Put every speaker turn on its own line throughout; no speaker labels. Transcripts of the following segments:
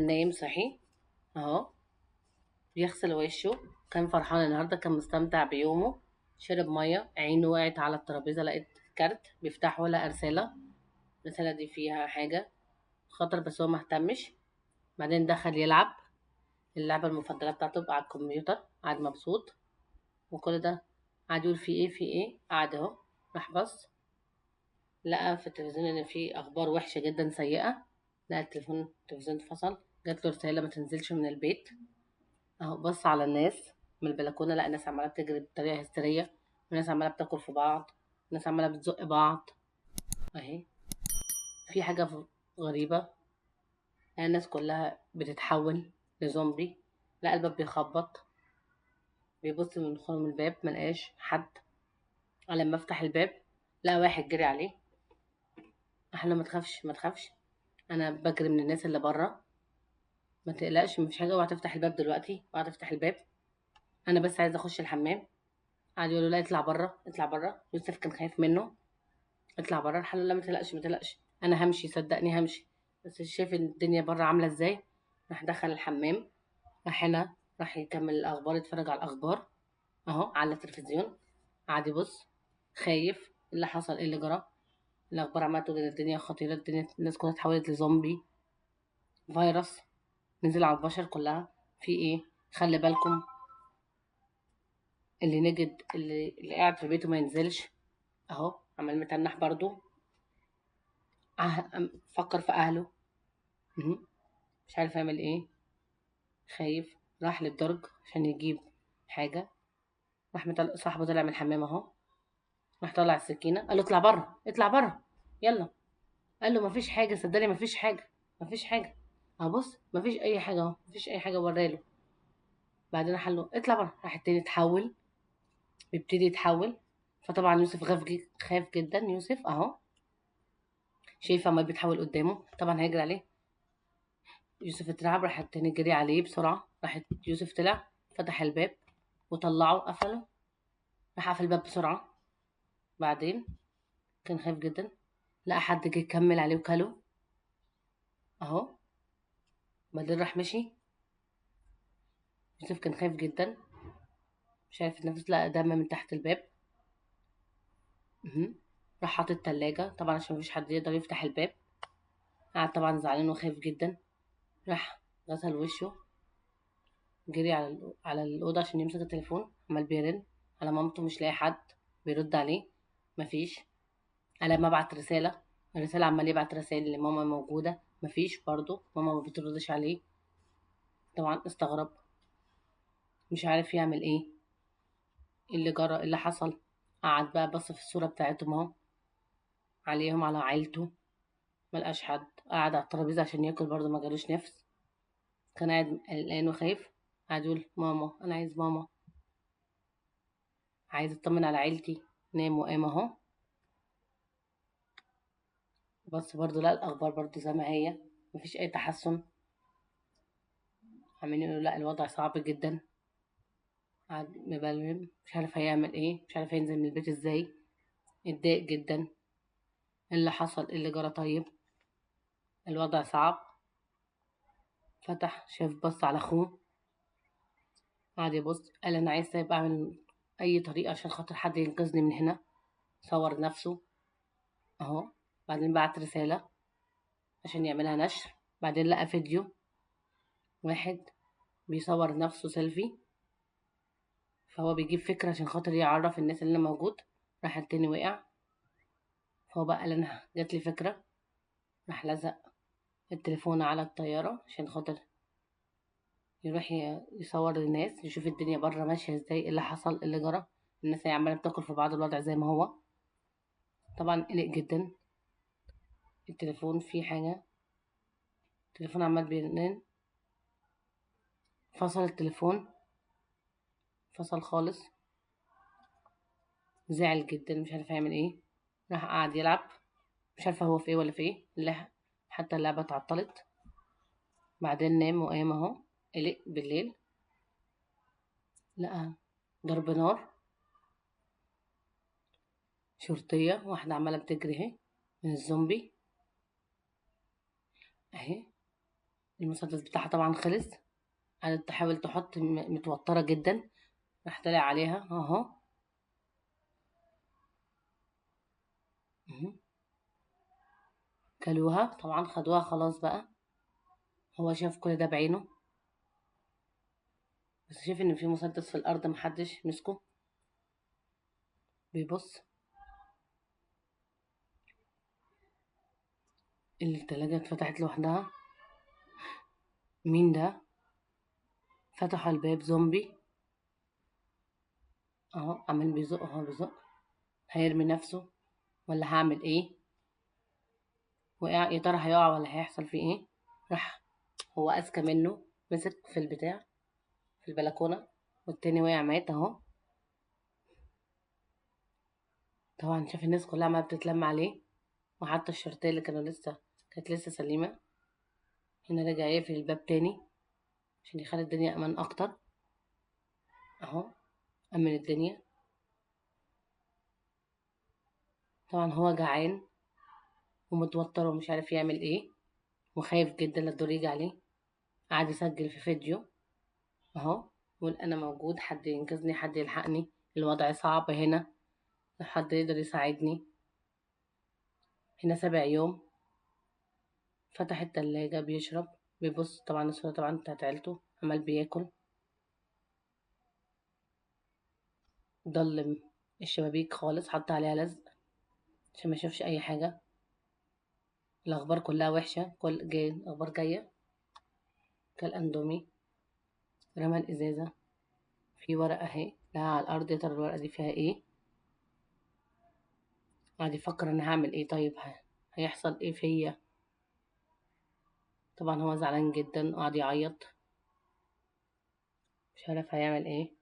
نايم صحي اهو، بيغسل وشه. كان فرحان النهارده، كان مستمتع بيومه. شرب ميه، عينه وقعت على الترابيزه، لقيت كارت بيفتحه، لقى الرساله دي فيها حاجه خطر، بس هو مهتمش. بعدين دخل يلعب اللعبه المفضله بتاعته بقى على الكمبيوتر، قعد مبسوط. وكل ده قعد يقول في ايه في ايه، قعد اهو. راح بص، لقى في التلفزيون ان في اخبار وحشه جدا سيئه. لقى التلفزيون اتفصل، جات له رساله ما تنزلش من البيت. اهو بص على الناس من البلكونه، لقى الناس عماله بتجري بطريقه هستيريه، وناس عماله بتاكل في بعض، وناس عماله بتزق بعض. اهي في حاجه غريبه، لقى الناس كلها بتتحول لزومبي. لقى الباب بيخبط، بيبص من خرم الباب ملقاش حد. لما افتح الباب لقى واحد جري عليه. قال له ما تخافش ما تخافش، انا بجري من الناس اللي بره، ما تقلقش مفيش حاجه، اوعى تفتح الباب دلوقتي، اوعى تفتح الباب، انا بس عايز اخش الحمام. قعد يقول له لا اطلع بره اطلع بره. يوسف كان خايف منه. اطلع بره. الحل لا ما تقلقش ما تقلقش، انا همشي صدقني همشي، بس شايف الدنيا بره عامله ازاي. راح دخل الحمام. راح هنا راح يكمل الاخبار، يتفرج على الاخبار اهو على التلفزيون. قعد يبص خايف، إيه اللي حصل ايه اللي جرى. الاخبار عماله تقول إن الدنيا خطيره، الدنيا الناس كلها اتحولت لزومبي، فيروس نزل على البشر كلها. في ايه؟ خلي بالكم، اللي نجد اللي قاعد في بيته ما ينزلش. اهو عمال متنح برضو. فكر في اهله. مهم. مش عارف يعمل ايه، خايف. راح للدرج عشان يجيب حاجة. راح صاحبه طلع من الحمام اهو. راح طلع السكينة، قال له اطلع بره اطلع بره يلا. قال له مفيش حاجة صدقني، مفيش حاجة مفيش حاجة. اهو بص مفيش اي حاجة اهو، مفيش اي حاجة وراله. بعدين راح قال له اطلع بره. راح التاني اتحول، بيبتدي يتحول. فطبعا يوسف خاف جدا. يوسف اهو شايفه ما بيتحول قدامه، طبعا هيجري عليه. يوسف اترعب، راح التاني جري عليه بسرعة. راح يوسف طلع فتح الباب وطلعه قفله. راح قفل الباب بسرعة. بعدين كان خايف جدا، لقى حد جه يكمل عليه وكله اهو. بعدين راح مشي. يوسف كان خايف جدا، مش عارف يتنفس، لقى دم من تحت الباب. مهم. راح حاطط التلاجة طبعا عشان مفيش حد يقدر يفتح الباب. قعد طبعا زعلان وخايف جدا. راح غسل وشه، جري على الأوضة عشان يمسك التليفون. عمال بيرن على مامته، مش لاقي حد بيرد عليه، مفيش. على ما بعت الرسالة عمال يبعت رسائل لماما موجودة، مفيش برضه، ماما ما بتردش عليه. طبعا استغرب، مش عارف يعمل ايه. إيه اللي جرى، إيه اللي حصل. قعد بقى بص في الصورة بتاعتهم اهو، عليهم على عيلته، ملقاش حد. قعد على الترابيزة عشان ياكل، برضه ما جالوش نفس. كان قاعد قلقان وخايف. قعد يقول ماما انا عايز ماما، عايز اطمن على عيلتي. نام وقام اهو. بس برضه لا، الاخبار برضه زي ما هي، مفيش اي تحسن. عمالين يقولوا لا الوضع صعب جدا. قعد مبلم، مش عارف هيعمل ايه، مش عارف هينزل من البيت ازاي. اتضايق جدا. إيه اللي حصل، إيه اللي جرى طيب. الوضع صعب. فتح شاف، بص على اخوه. قعد يبص، قال انا عايز طيب اعمل اي طريقه عشان خاطر حد ينقذني من هنا. صور نفسه اهو. بعدين بعت رساله عشان يعملها نشر. بعدين لقى فيديو واحد بيصور نفسه سيلفي، فهو بيجيب فكرة عشان خاطر يعرف الناس اللي أنا موجود. راح التاني وقع. فهو بقى قال أنا جاتلي فكرة. راح لزق التليفون على الطيارة عشان خاطر يروح يصور الناس، يشوف الدنيا بره ماشية ازاي، ايه اللي حصل، ايه اللي جرى. الناس هي عمالة بتاكل في بعض، الوضع زي ما هو. طبعا قلق جدا. التليفون فيه حاجة، التليفون عمال بيرن. فصل التليفون، فصل خالص. زعل جدا، مش عارف يعمل ايه. راح قعد يلعب، مش عارفة هو في ايه ولا في ايه. حتى اللعبة اتعطلت. بعدين نام وقام اهو. قلق بالليل، لقى ضرب نار. شرطية واحدة عمالة بتجري اهي من الزومبي اهي. المسدس بتاعها طبعا خلص. قعدت تحاول تحط، متوترة جدا. راح طلع عليها اهو. مهم. كلوها طبعا، خدوها خلاص بقى. هو شاف كل ده بعينه، بس شاف ان في مسدس في الارض محدش مسكه. بيبص، التلاجة اتفتحت لوحدها. مين ده؟ فتحوا الباب، زومبي اهو، عمال بيزق اهو بيزق. هيرمي نفسه ولا هعمل ايه؟ وقع، يا ترى هيقع ولا هيحصل فيه ايه؟ راح هو اذكى منه، مسك في البتاع، في البلكونة، والتاني وقع مات اهو. طبعا شاف الناس كلها عمالة بتتلم عليه، وحتى الشرطية اللي كانت لسه سليمة. هنا رجع يقفل الباب تاني عشان يخلي الدنيا امان اكتر اهو. امن الدنيا. طبعا هو جعان ومتوتر ومش عارف يعمل ايه، وخايف جدا لا الدور يجي عليه. قعد يسجل في فيديو اهو، يقول انا موجود، حد ينقذني، حد يلحقني، الوضع صعب هنا، لو حد يقدر يساعدني. هنا 7 يوم. فتح التلاجة بيشرب، بيبص طبعا الصورة طبعا بتاعت عيلته، عمال بياكل. ضلم الشبابيك خالص، حط عليها لزق عشان ما يشوفش اي حاجة. الاخبار كلها وحشة، كل جاي الاخبار جاية. كل اندومي، رمى الازازة، في ورقة اهي لها على الارض، يا ترى الورقة دي فيها ايه؟ قعد يفكر انا هعمل ايه طيب، هيحصل ايه فيا؟ طبعا هو زعلان جدا وقعد يعيط، مش عارف هيعمل ايه.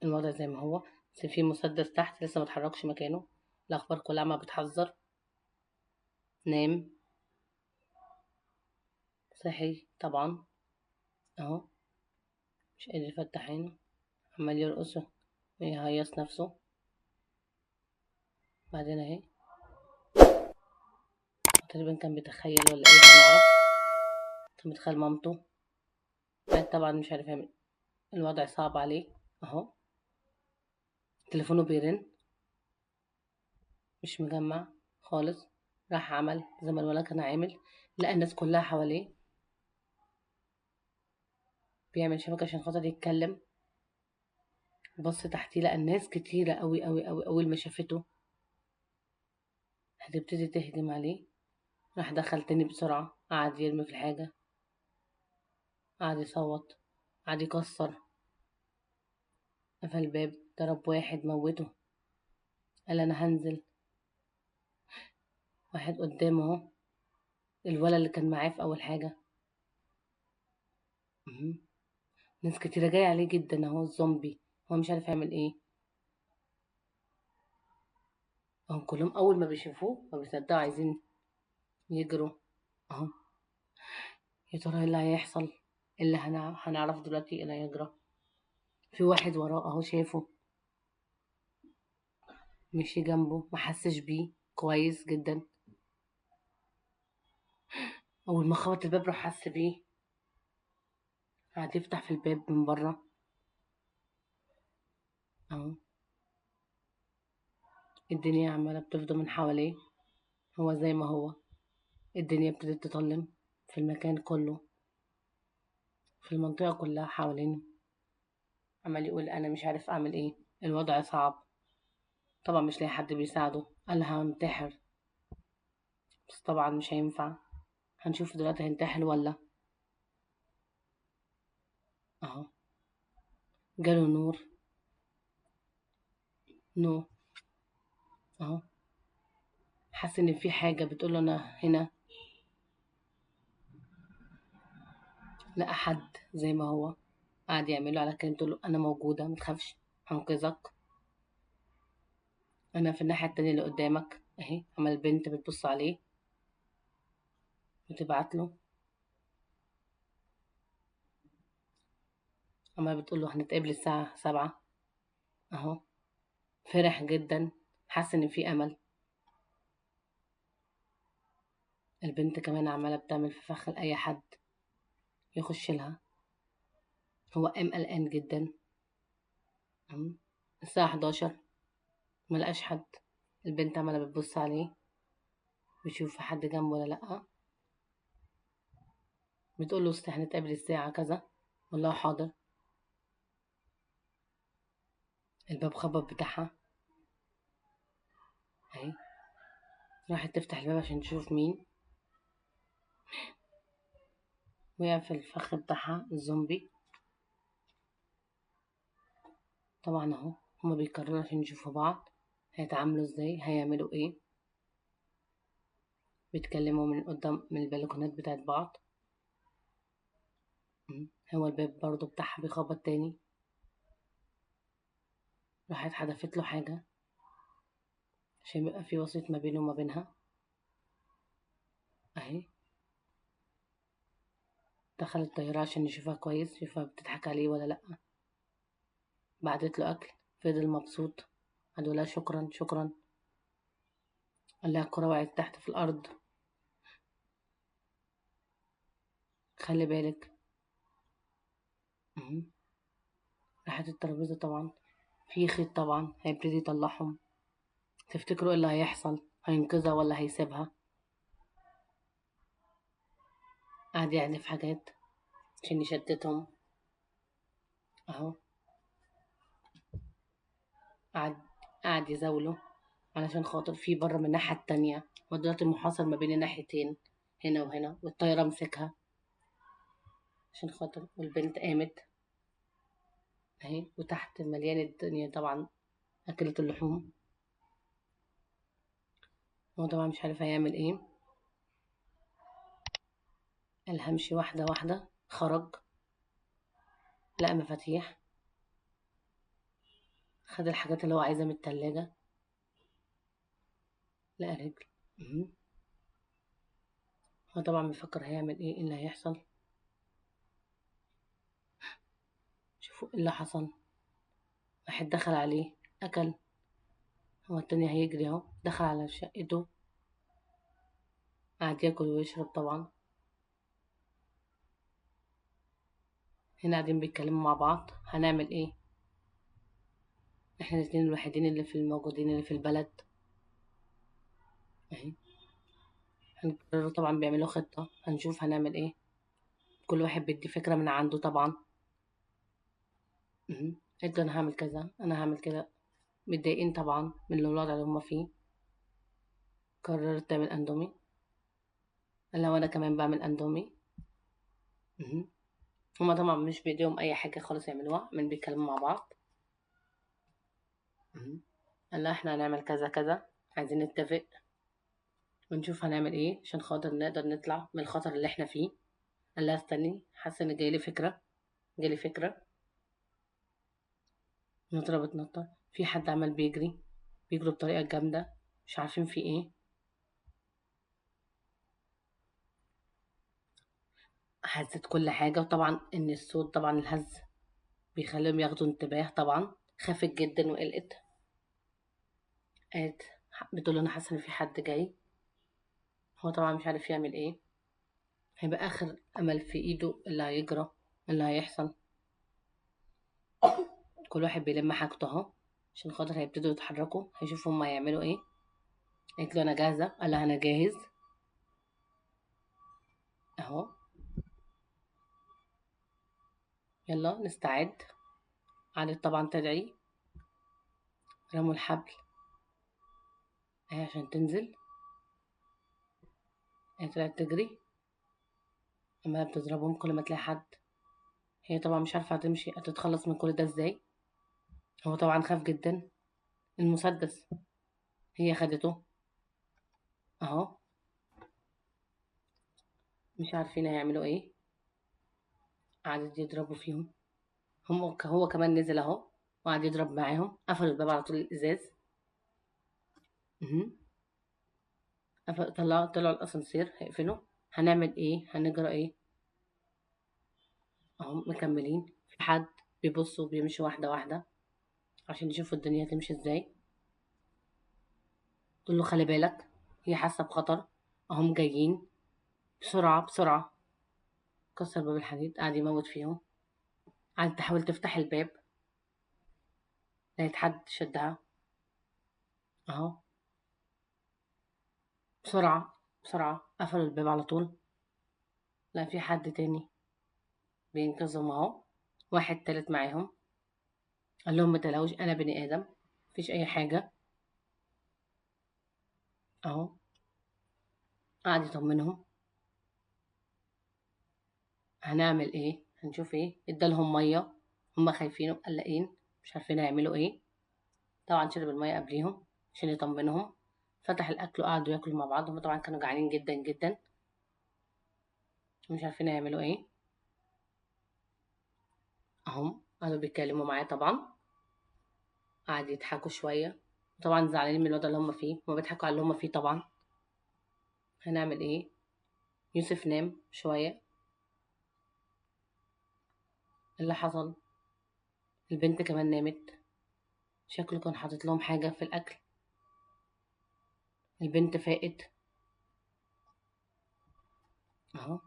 الوضع زي ما هو، بس في مسدس تحت لسه متحركش مكانه. الاخبار كلها ما بتحذر. نام. صحي طبعا اهو، مش قادر يفتح عينه، عمال يرقص ويهيص نفسه. بعدين اهي، تقريبا كان بيتخيل ولا ايه، هنعرف. كان متخيل مامته. قاعد طبعا مش عارف يعمل، الوضع صعب عليه اهو. تليفونه بيرن، مش مجمع خالص. راح عمل زي ما الولد كان عامل، لقى الناس كلها حواليه، بيعمل شبكة عشان خاطر يتكلم. بص تحتيه لقى الناس كتيرة أوي أوي أوي. أول ما شافته هتبتدي تهجم عليه. راح دخل تاني بسرعة، قعد يرمي في الحاجة، قعد يصوت، قعد يكسر. قفل الباب، ضرب واحد موته. قال أنا هنزل. واحد قدامه اهو، الولد اللي كان معاه في أول حاجة. مهم. ناس كتيرة جاية عليه جدا اهو، الزومبي. هو مش عارف يعمل ايه. هم كلهم أول ما بيشوفوه ما بيصدقوا، عايزين يجروا اهو. يا ترى ايه اللي هيحصل؟ إيه اللي هنعرف دلوقتي ايه اللي هيجرى. في واحد وراه اهو، شافه، مشي جنبه، محسش بيه كويس جدا. أول ما خبط الباب راح حس بيه. قعد يفتح في الباب من بره اهو. الدنيا عمالة بتفضى من حواليه، هو زي ما هو. الدنيا ابتدت تضلم في المكان كله، في المنطقة كلها حوالينه. عمال يقول أنا مش عارف أعمل إيه، الوضع صعب. طبعا مش لاقي حد بيساعده. قال هنتحر، بس طبعا مش هينفع. هنشوف دلوقتي هينتحر ولا. اهو جاله نور. نو اهو، حس ان في حاجة بتقوله انا هنا. لقى حد زي ما هو، قعد يعمله على كلمة، تقوله انا موجودة متخافش، هنقذك، انا في الناحية التانية اللي قدامك اهي. عمل البنت بتبص عليه وتبعت له، عمال بتقوله هنتقابل الساعة 7 اهو. فرح جدا، حس ان في امل. البنت كمان عمالة بتعمل في فخ لأي حد. يخش لها. هو قام قلقان جدا. الساعة 11 ملقاش حد. البنت عمالة بتبص عليه، بتشوف في حد جنبه ولا لأ. بتقول له هنتقابل الساعة كذا، والله حاضر. الباب خبط بتاعها اهي. راحت تفتح الباب عشان تشوف مين. وقع في الفخ بتاعها الزومبي. طبعا اهو هما بيقرروا عشان يشوفوا بعض هيتعاملوا ازاي، هيعملوا ايه. بيتكلموا من قدام من البلكونات بتاعت بعض. هو الباب برضو بتاعها بيخبط تاني. راحت حدفت له حاجة عشان يبقى في وسيط ما بينه وما بينها اهي. دخل الطيارة عشان يشوفها كويس، يشوفها بتضحك عليه ولا لأ. بعتت له أكل، فضل مبسوط. قال لها شكرا شكرا. قال لها الكرة وقعت تحت في الأرض، خلي بالك. مهم. راحت الترابيزة طبعا في خيط، طبعا هيبتدي يطلعهم. تفتكروا ايه اللي هيحصل؟ هينقذها ولا هيسيبها؟ قعد يعزف حاجات عشان يشتتهم اهو. قعد قعد يزاوله علشان خاطر في بره من الناحية التانية. ودلوقتي المحاصر ما بين الناحيتين، هنا وهنا، والطيارة مسكها عشان خاطر. والبنت قامت اهي، وتحت مليان الدنيا طبعا، أكلت اللحوم. هو طبعا مش عارف هيعمل ايه. قال همشي واحدة واحدة. خرج، لقى مفاتيح، خد الحاجات اللي هو عايزها من التلاجة. لقى رجل. مهم. هو طبعا بيفكر هيعمل ايه اللي هيحصل. شوفوا ايه اللي حصل. واحد دخل عليه، أكل. هو التاني هيجري اهو، دخل على شقته، قعد ياكل ويشرب طبعا. هنا قاعدين بيتكلموا مع بعض هنعمل ايه. احنا الاتنين الوحيدين اللي في الموجودين اللي في البلد اهي. هنقرروا طبعا، بيعملوا خطة، هنشوف هنعمل ايه. كل واحد بيدي فكرة من عنده طبعا. قلت انا هعمل كذا، انا هعمل كده. متضايقين طبعا من الوضع اللي هما فيه. قررت تعمل اندومي. قال لها وانا كمان بعمل اندومي. مهم. هما طبعا مش بايديهم اي حاجة خالص يعملوها، من بيتكلموا مع بعض. قال لها احنا هنعمل كذا كذا، عايزين نتفق ونشوف هنعمل ايه عشان خاطر نقدر نطلع من الخطر اللي احنا فيه. قال لها استني، حاسه ان جايلي فكره. جالي فكره. نطره بتنطر، في حد عمال بيجري، بيجروا بطريقه جامده، مش عارفين في ايه. هزت كل حاجه، وطبعا ان الصوت طبعا الهز بيخليهم ياخدوا انتباه. طبعا خافت جدا وقلقت. قالت، بتقول له انا حاسه ان في حد جاي. هو طبعا مش عارف يعمل ايه. هيبقى اخر امل في ايده اللي هيجرى، اللي هيحصل. كل واحد بيلم حاجته اهو عشان خاطر هيبتدوا يتحركوا، هيشوفوا هما هيعملوا ايه. قالت له انا جاهزه. قال لها انا جاهز اهو، يلا نستعد. قعدت طبعا تدعي. رموا الحبل اهي عشان تنزل. هي طلعت تجري، عمالة بتضربهم كل ما تلاقي حد. هي طبعا مش عارفة هتمشي، هتتخلص من كل ده ازاي. هو طبعا خاف جدا. المسدس هي خدته اهو. مش عارفين هيعملوا ايه. قعدت يضربوا فيهم. هو كمان نزل اهو، وقعد يضرب معاهم. قفلوا الباب على طول، الازاز. مهم. طلعوا الاسانسير هيقفلوا. هنعمل ايه، هنجرى ايه. اهو مكملين. في حد بيبصوا وبيمشي واحدة واحدة عشان يشوفوا الدنيا تمشي ازاي. تقول له خلي بالك، هي حاسة بخطر. اهم جايين، بسرعة بسرعة. كسر باب الحديد، قعد يموت فيهم. قعدت تحاول تفتح الباب، لقيت حد شدها اهو. بسرعة بسرعة قفلوا الباب على طول. لا، في حد تاني بينقذهم اهو. واحد تالت معاهم، قال لهم ما تقلقوش انا بني ادم، مفيش اي حاجة اهو. قعد يطمنهم. هنعمل ايه، هنشوف ايه. ادالهم مية، هما خايفين ومقلقين مش عارفين هيعملوا ايه. طبعا شرب المية قبليهم عشان يطمنهم. فتح الاكل وقعدوا ياكلوا مع بعض. هما طبعا كانوا جعانين جدا جدا، مش عارفين هيعملوا ايه. اهم قعدوا بيتكلموا معاه طبعا. قعد يضحكوا شوية، طبعا زعلانين من الوضع اللي هما فيه. هما بيضحكوا على اللي هما فيه طبعا. هنعمل ايه. يوسف نام شوية. اللي حصل، البنت كمان نامت. شكله كان حاطط لهم حاجة في الأكل. البنت فاقت اهو.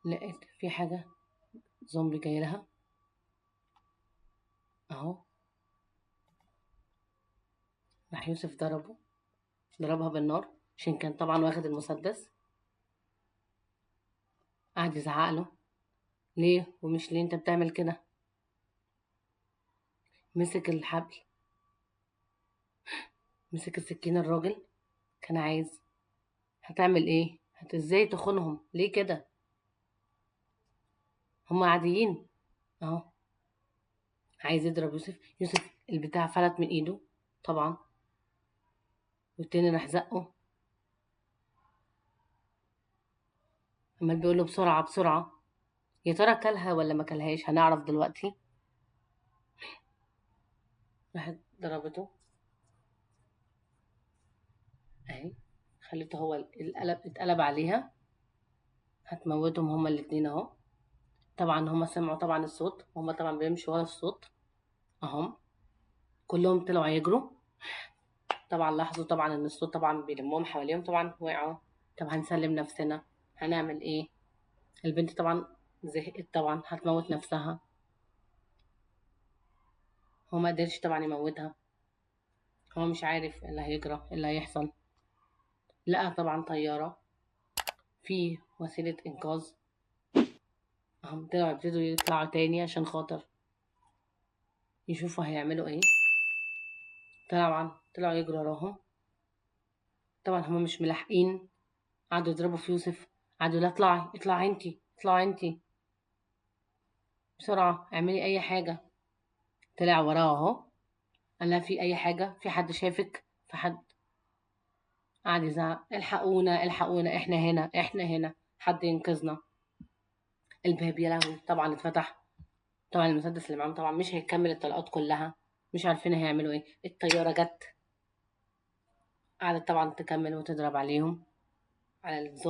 لقيت في حاجة زومبي جاي لها اهو. راح يوسف ضربها بالنار عشان كان طبعا واخد المسدس. قعد يزعق له، ليه ومش ليه انت بتعمل كده. مسك الحبل، مسك السكينة. الراجل كان عايز، هتعمل ايه، ازاي تخونهم ليه كده، هما عاديين اهو. عايز يضرب يوسف. يوسف البتاع فلت من ايده طبعا، والتاني راح زقه. عمال بيقول له بسرعة بسرعة. يا ترى كلها ولا ما كلهاش، هنعرف دلوقتي. راحت ضربته اهي، خليته هو اتقلب عليها. هتموتهم هما الاتنين اهو. طبعا هما سمعوا طبعا الصوت، وهما طبعا بيمشوا ورا الصوت اهم. كلهم طلعوا يجروا. طبعا لاحظوا طبعا ان الصوت طبعا بيلمهم حواليهم. طبعا وقعوا. طب هنسلم نفسنا، هنعمل ايه. البنت طبعا زهقت، طبعا هتموت نفسها. هو ما قدرش طبعا يموتها. هو مش عارف إيه اللي هيجرى، إيه اللي هيحصل. لقى طبعا طيارة في وسيلة إنقاذ. هم طلعوا يبتدوا يطلعوا تاني عشان خاطر يشوفوا هيعملوا ايه. طبعا طلعوا يجروا وراهم. طبعا هم مش ملاحقين. قعدوا يضربوا في يوسف. قعدوا لا اطلعي اطلعي انتي اطلعي انتي بسرعة اعملي اي حاجة. طلع وراه اهو. قال لها في اي حاجة، في حد شافك، في حد. قعد يزعق الحقونا الحقونا، احنا هنا احنا هنا، حد ينقذنا. الباب يا لهوي طبعا اتفتح. طبعا المسدس اللي معاهم طبعا مش هيكمل الطلقات كلها. مش عارفين هيعملوا ايه. الطيارة جت، قعدت طبعا تكمل وتضرب عليهم، على الزومبي.